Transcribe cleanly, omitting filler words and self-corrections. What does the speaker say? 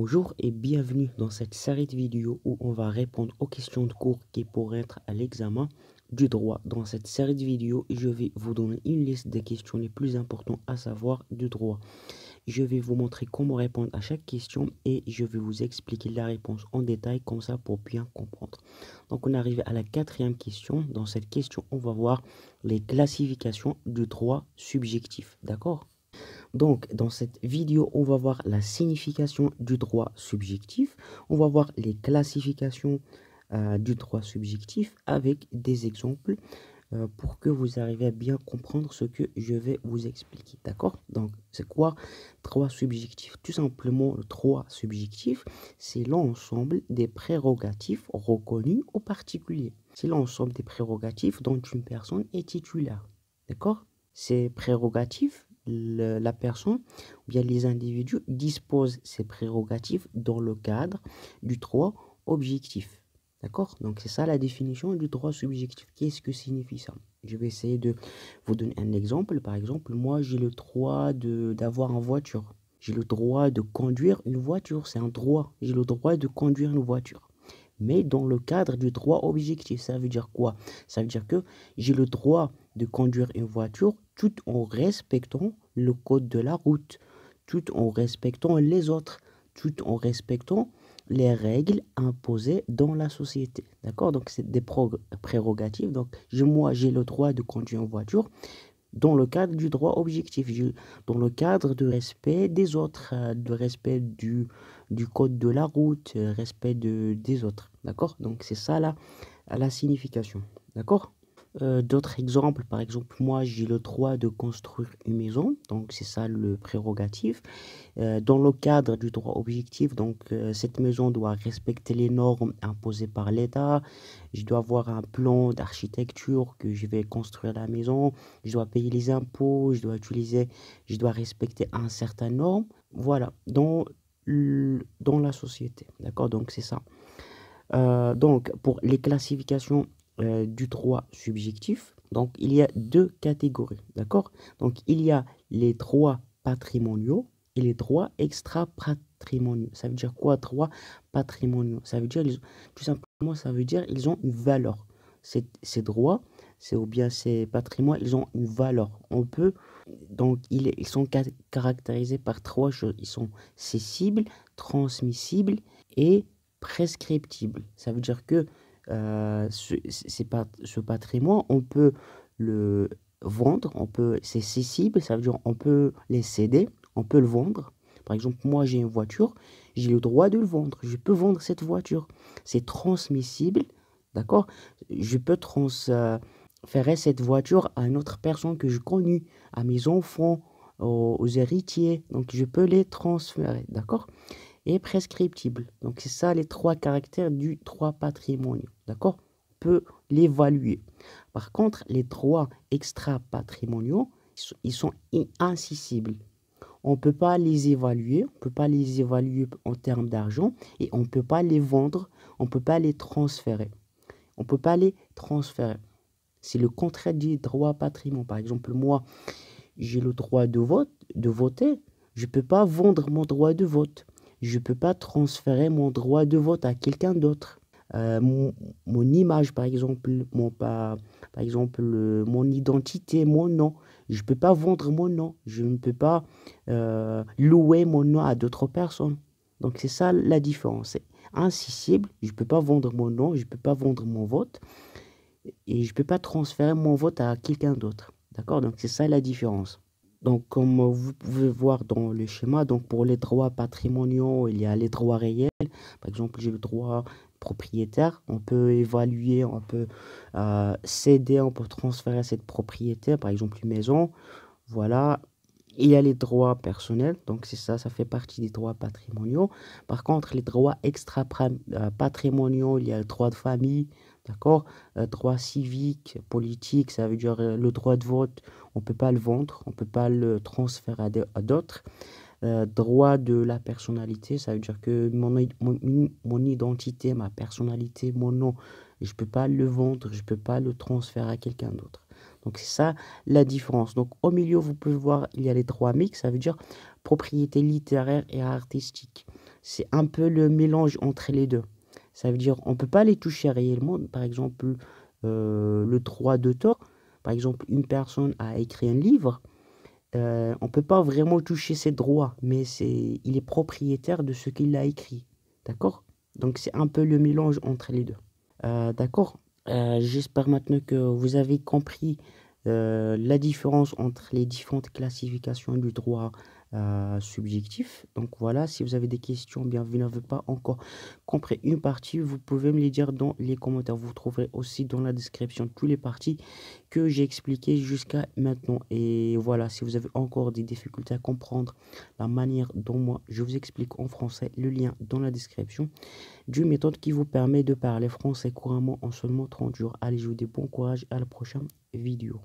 Bonjour et bienvenue dans cette série de vidéos où on va répondre aux questions de cours qui pourraient être à l'examen du droit. Dans cette série de vidéos, je vais vous donner une liste des questions les plus importantes à savoir du droit. Je vais vous montrer comment répondre à chaque question et je vais vous expliquer la réponse en détail comme ça pour bien comprendre. Donc on arrive à la quatrième question. Dans cette question, on va voir les classifications du droit subjectif. D'accord? Donc, dans cette vidéo, on va voir la signification du droit subjectif. On va voir les classifications du droit subjectif avec des exemples pour que vous arriviez à bien comprendre ce que je vais vous expliquer. D'accord? Donc, c'est quoi droit subjectif? Tout simplement, le droit subjectif, c'est l'ensemble des prérogatives reconnues aux particuliers. C'est l'ensemble des prérogatives dont une personne est titulaire. D'accord? Ces prérogatives, la personne ou bien les individus disposent ces prérogatives dans le cadre du droit objectif. D'accord? Donc c'est ça la définition du droit subjectif. Qu'est-ce que signifie ça? Je vais essayer de vous donner un exemple. Par exemple, moi j'ai le droit d'avoir une voiture. J'ai le droit de conduire une voiture. C'est un droit. J'ai le droit de conduire une voiture. Mais dans le cadre du droit objectif, ça veut dire quoi? Ça veut dire que j'ai le droit de conduire une voiture tout en respectant le code de la route, tout en respectant les autres, tout en respectant les règles imposées dans la société. D'accord? Donc, c'est des prérogatives. Donc, moi, j'ai le droit de conduire une voiture dans le cadre du droit objectif, dans le cadre de respect des autres, de respect du code de la route, respect des autres. D'accord? Donc, c'est ça la signification. D'accord? D'autres exemples, par exemple, moi j'ai le droit de construire une maison, donc c'est ça le prérogatif. Dans le cadre du droit objectif, donc cette maison doit respecter les normes imposées par l'État. Je dois avoir un plan d'architecture que je vais construire la maison. Je dois payer les impôts, je dois respecter un certain norme. Voilà, dans la société. D'accord, donc c'est ça. Donc, pour les classifications du droit subjectif, donc il y a deux catégories, d'accord? Donc, il y a les droits patrimoniaux et les droits extra-patrimoniaux. Ça veut dire quoi, droits patrimoniaux? Ça veut dire, tout simplement, ça veut dire ils ont une valeur. Ces droits, ou bien ces patrimoines, ils ont une valeur. Donc, ils sont caractérisés par trois choses. Ils sont cessibles, transmissibles et prescriptible. Ça veut dire que ce patrimoine, on peut le vendre, c'est cessible, ça veut dire on peut les céder, on peut le vendre. Par exemple, moi j'ai une voiture, j'ai le droit de le vendre, je peux vendre cette voiture. C'est transmissible, d'accord? Je peux transférer cette voiture à une autre personne que je connais, à mes enfants, aux héritiers, donc je peux les transférer, d'accord? Et prescriptible. Donc, c'est ça les trois caractères du droit patrimonial. D'accord? On peut l'évaluer. Par contre, les droits extra-patrimoniaux, ils sont incessibles. On ne peut pas les évaluer, on ne peut pas les évaluer en termes d'argent et on ne peut pas les vendre, on ne peut pas les transférer. On ne peut pas les transférer. C'est le contraire du droit patrimonial. Par exemple, moi, j'ai le droit de voter. Je ne peux pas vendre mon droit de vote. Je ne peux pas transférer mon droit de vote à quelqu'un d'autre. Mon image, par exemple, mon identité, mon nom. Je ne peux pas vendre mon nom. Je ne peux pas louer mon nom à d'autres personnes. Donc, c'est ça la différence. C'est incessible. Je ne peux pas vendre mon nom. Je ne peux pas vendre mon vote. Et je ne peux pas transférer mon vote à quelqu'un d'autre. D'accord? Donc, c'est ça la différence. Donc, comme vous pouvez voir dans le schéma, donc pour les droits patrimoniaux, il y a les droits réels. Par exemple, j'ai le droit propriétaire. On peut évaluer, on peut céder, on peut transférer cette propriété, par exemple une maison. Voilà. Il y a les droits personnels, donc c'est ça, ça fait partie des droits patrimoniaux. Par contre, les droits extra-patrimoniaux, il y a le droit de famille, d'accord? Droit civique, politique, ça veut dire le droit de vote, on ne peut pas le vendre, on ne peut pas le transférer à d'autres. Droit de la personnalité, ça veut dire que mon identité, ma personnalité, mon nom, je ne peux pas le vendre, je ne peux pas le transférer à quelqu'un d'autre. Donc, c'est ça la différence. Donc, au milieu, vous pouvez voir, il y a les droits mixtes, ça veut dire propriété littéraire et artistique. c'est un peu le mélange entre les deux. Ça veut dire on peut pas les toucher réellement. Par exemple, le droit d'auteur. Par exemple, une personne a écrit un livre. On peut pas vraiment toucher ses droits, mais il est propriétaire de ce qu'il a écrit. D'accord? Donc c'est un peu le mélange entre les deux. D'accord? J'espère maintenant que vous avez compris la différence entre les différentes classifications du droit subjectif. Donc voilà, si vous avez des questions, bien vous n'avez pas encore compris une partie, vous pouvez me les dire dans les commentaires. Vous trouverez aussi dans la description toutes les parties que j'ai expliquées jusqu'à maintenant. Et voilà, si vous avez encore des difficultés à comprendre la manière dont moi je vous explique en français, le lien dans la description d'une méthode qui vous permet de parler français couramment en seulement 30 jours. Allez, je vous dis bon courage, à la prochaine vidéo.